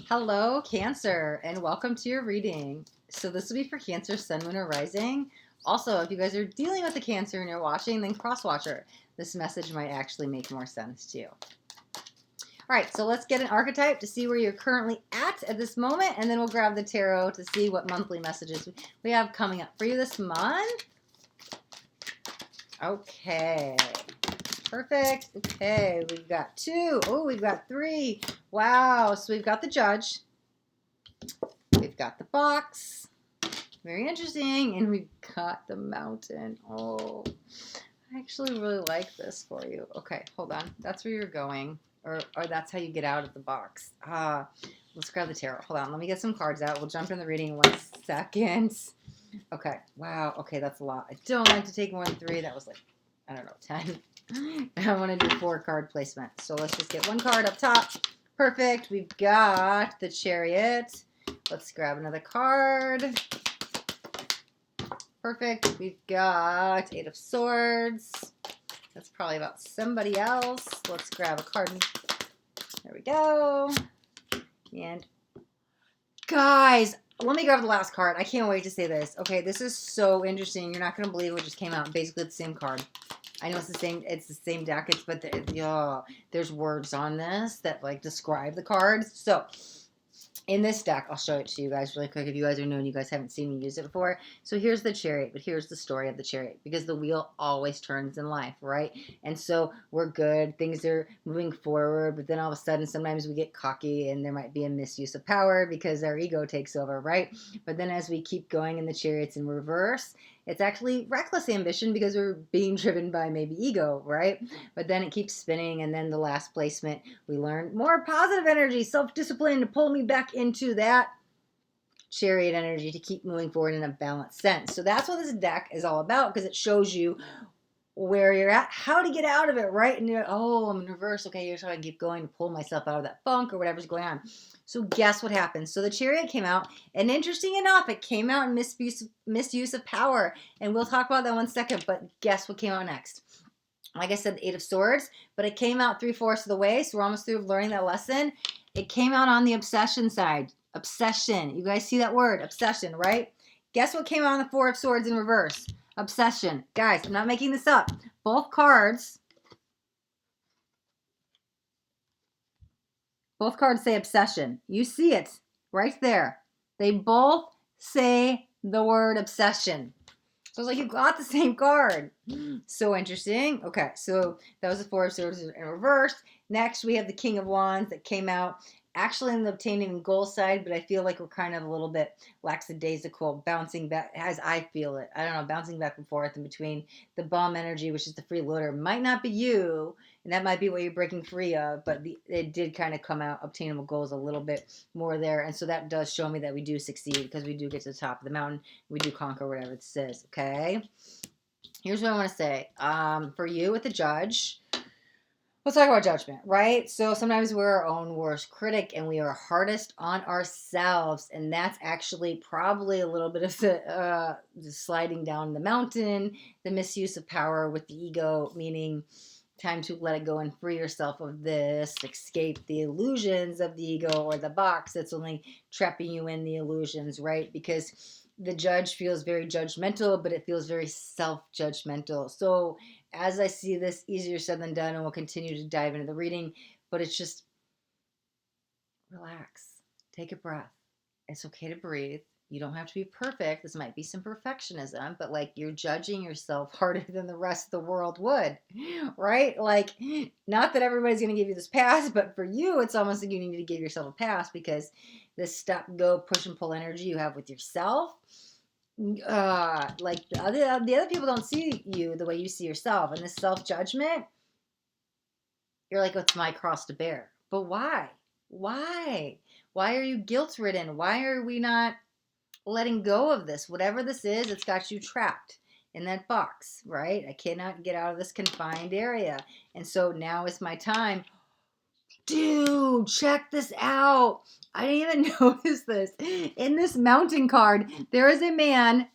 Hello, Cancer, and welcome to your reading. So this will be for Cancer, Sun, Moon, or Rising. Also, if you guys are dealing with the Cancer and you're watching, then cross-watcher. This message might actually make more sense to you. All right, so let's get an archetype to see where you're currently at this moment, and then we'll grab the tarot to see what monthly messages we have coming up for you this month. Okay. Perfect. Okay, we've got 2. Oh, we've got 3. Wow. So we've got the Judge. We've got the Fox. Very interesting. And we've got the Mountain. Oh, I actually really like this for you. Okay, hold on. That's where you're going. Or that's how you get out of the box. Let's grab the tarot. Hold on. Let me get some cards out. We'll jump in the reading in 1 second. Okay. Wow. Okay, that's a lot. I don't like to take more than 3. That was like, I don't know, 10. I want to do 4 card placement. So let's just get 1 card up top. Perfect. We've got the Chariot. Let's grab another card. Perfect. We've got 8 of Swords. That's probably about somebody else. Let's grab a card. There we go. And guys, let me grab the last card. I can't wait to say this. Okay, this is so interesting. You're not going to believe what just came out. Basically, it's the same card. I know it's the same deck. But there's words on this that like describe the cards. So in this deck, I'll show it to you guys really quick. If you guys are new and you guys haven't seen me use it before. So here's the Chariot, but here's the story of the Chariot, because the wheel always turns in life, right? And so we're good. Things are moving forward, but then all of a sudden, sometimes we get cocky and there might be a misuse of power because our ego takes over, right? But then as we keep going and the Chariot's in reverse, it's actually reckless ambition because we're being driven by maybe ego, right? But then it keeps spinning, and then the last placement, we learn more positive energy, self-discipline to pull me back into that Chariot energy to keep moving forward in a balanced sense. So that's what this deck is all about, because it shows you where you're at, how to get out of it, right? And you're, oh, I'm in reverse. Okay, here's how I keep going to pull myself out of that funk or whatever's going on. So guess what happened? So the Chariot came out, and interesting enough, it came out in misuse of power. And we'll talk about that in 1 second, but guess what came out next? Like I said, the 8 of Swords, but it came out 3/4 of the way, so we're almost through learning that lesson. It came out on the obsession side. Obsession. You guys see that word? Obsession, right? Guess what came out on the 4 of Swords in reverse? Obsession. Guys, I'm not making this up. Both cards say obsession. You see it right there. They both say the word obsession. So it's like you got the same card. So interesting. Okay, so that was the 4 of Swords in reverse. Next, we have the King of Wands that came out actually in the obtaining goal side, but I feel like we're kind of a little bit lackadaisical, bouncing back, as I feel it. I don't know, bouncing back and forth in between the bomb energy, which is the freeloader. Might not be you, and that might be what you're breaking free of, but it did kind of come out obtainable goals a little bit more there, and so that does show me that we do succeed, because we do get to the top of the mountain. We do conquer whatever it says, okay? Here's what I want to say. For you with the Judge, let's talk about judgment, right? So sometimes we're our own worst critic and we are hardest on ourselves. And that's actually probably a little bit of the sliding down the mountain, the misuse of power with the ego, meaning time to let it go and free yourself of this, escape the illusions of the ego or the box that's only trapping you in the illusions, right? Because the Judge feels very judgmental, but it feels very self-judgmental. So as I see this, easier said than done, and we'll continue to dive into the reading, but it's just relax, take a breath. It's okay to breathe. You don't have to be perfect. This might be some perfectionism, but like you're judging yourself harder than the rest of the world would, right? Like, not that everybody's going to give you this pass, but for you, it's almost like you need to give yourself a pass, because this stop, go, push and pull energy you have with yourself, like the other people don't see you the way you see yourself, and this self-judgment, you're like, oh, it's my cross to bear. But why are you guilt ridden? Why are we not letting go of this? Whatever this is, it's got you trapped in that box, right? I cannot get out of this confined area, and so now is my time. Dude, check this out. I didn't even notice this. In this mountain card, there is a man.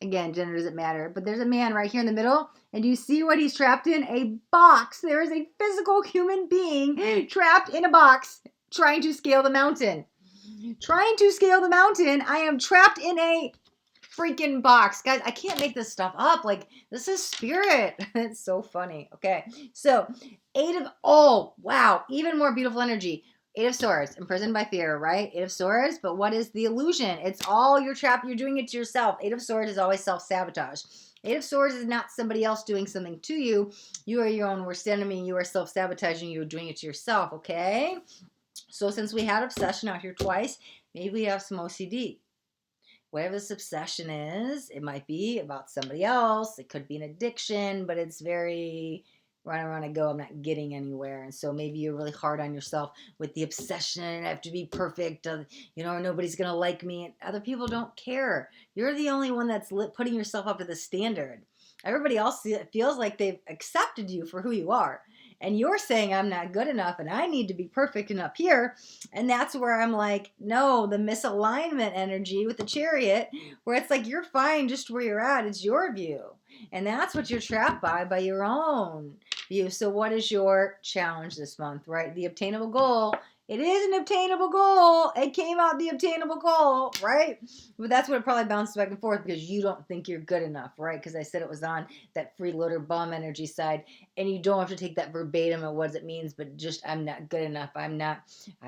Again, gender doesn't matter, but there's a man right here in the middle, and do you see what he's trapped in? A box. There is a physical human being trapped in a box trying to scale the mountain. Trying to scale the mountain. I am trapped in a freaking box. Guys, I can't make this stuff up. Like, this is spirit. It's so funny. Okay, so oh, wow, even more beautiful energy. 8 of Swords, imprisoned by fear, right? 8 of Swords, but what is the illusion? It's all your trap. You're doing it to yourself. 8 of Swords is always self-sabotage. 8 of Swords is not somebody else doing something to you. You are your own worst enemy. You are self-sabotaging. You're doing it to yourself, okay? So since we had obsession out here twice, maybe we have some OCD. Whatever this obsession is, it might be about somebody else. It could be an addiction, but it's very, where I want to go, I'm not getting anywhere. And so maybe you're really hard on yourself with the obsession. I have to be perfect. You know, nobody's going to like me. Other people don't care. You're the only one that's putting yourself up to the standard. Everybody else feels like they've accepted you for who you are. And you're saying I'm not good enough and I need to be perfect and up here. And that's where I'm like, no, the misalignment energy with the Chariot, where it's like you're fine just where you're at. It's your view. And that's what you're trapped by your own view. So what is your challenge this month, right? The obtainable goal. It is an obtainable goal. It came out the obtainable goal, right? But that's what it probably bounces back and forth because you don't think you're good enough, right? Because I said it was on that freeloader bum energy side. And you don't have to take that verbatim of what it means, but just I'm not good enough. I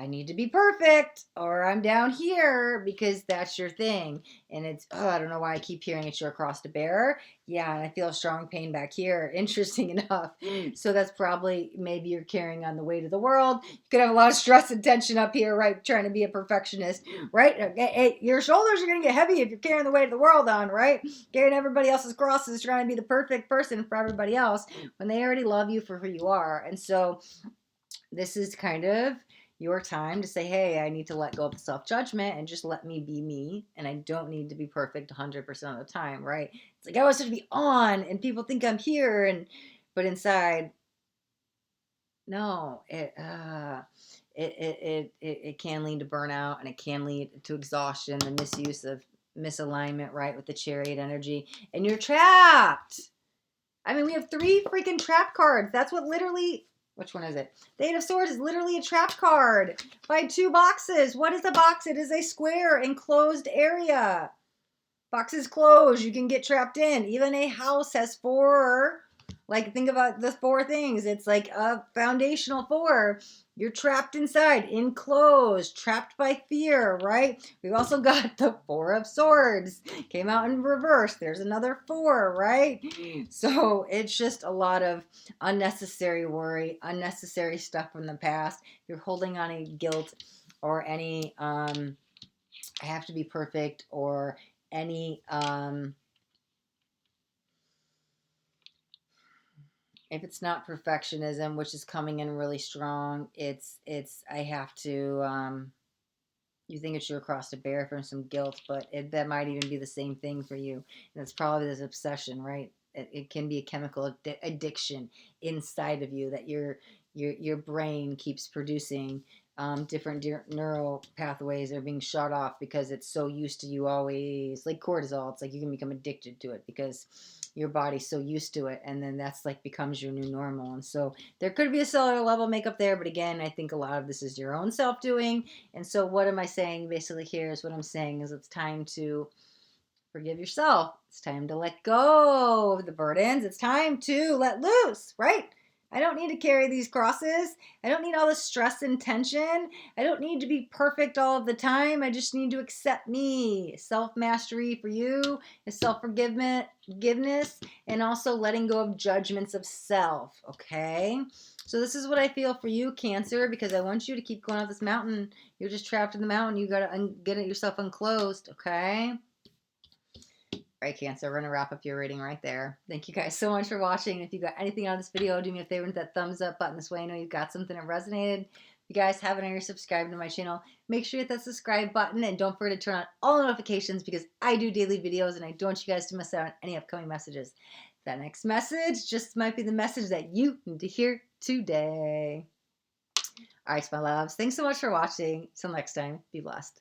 need to be perfect or I'm down here because that's your thing. And it's, I don't know why I keep hearing it's your cross to bear. Yeah, and I feel strong pain back here. Interesting enough. So that's probably maybe you're carrying on the weight of the world. You could have a lot of stress and tension up here, right? Trying to be a perfectionist, right? Hey, your shoulders are going to get heavy if you're carrying the weight of the world on, right? Carrying everybody else's crosses, trying to be the perfect person for everybody else when they already love you for who you are. And so this is kind of your time to say, hey, I need to let go of the self-judgment and just let me be me. And I don't need to be perfect 100% of the time, right? It's like I always have to be on and people think I'm here. But inside, no, it can lead to burnout and it can lead to exhaustion, the misuse of misalignment, right, with the Chariot energy. And you're trapped. I mean, we have 3 freaking trap cards. That's what literally, which one is it? The 8 of Swords is literally a trap card by 2 boxes. What is a box? It is a square enclosed area. Boxes closed. You can get trapped in. Even a house has 4. Like, think about the 4 things. It's like a foundational 4. You're trapped inside, enclosed, trapped by fear, right? We've also got the 4 of Swords. Came out in reverse. There's another 4, right? So it's just a lot of unnecessary worry, unnecessary stuff from the past. If you're holding on any guilt or any, I have to be perfect or any, if it's not perfectionism, which is coming in really strong, it's I have to, you think it's your cross to bear from some guilt, but that might even be the same thing for you. And it's probably this obsession, right? It can be a chemical addiction inside of you that your brain keeps producing. Different neural pathways are being shut off because it's so used to you always, like cortisol. It's like you can become addicted to it because your body's so used to it, and then that's like becomes your new normal. And so there could be a cellular level makeup there, but again, I think a lot of this is your own self doing. And so what am I saying basically here is what I'm saying is it's time to forgive yourself. It's time to let go of the burdens. It's time to let loose, right? I don't need to carry these crosses. I don't need all the stress and tension. I don't need to be perfect all of the time. I just need to accept me. Self-mastery for you is self-forgiveness and also letting go of judgments of self, okay? So this is what I feel for you, Cancer, because I want you to keep going up this mountain. You're just trapped in the mountain. You got to get yourself unclosed, okay? All right, Cancer, we're going to wrap up your reading right there. Thank you guys so much for watching. If you got anything out of this video, do me a favor and hit that thumbs up button. This way I know you've got something that resonated. If you guys haven't already subscribed to my channel, make sure you hit that subscribe button and don't forget to turn on all notifications because I do daily videos and I don't want you guys to miss out on any upcoming messages. That next message just might be the message that you need to hear today. All right, my loves. Thanks so much for watching. Till next time, be blessed.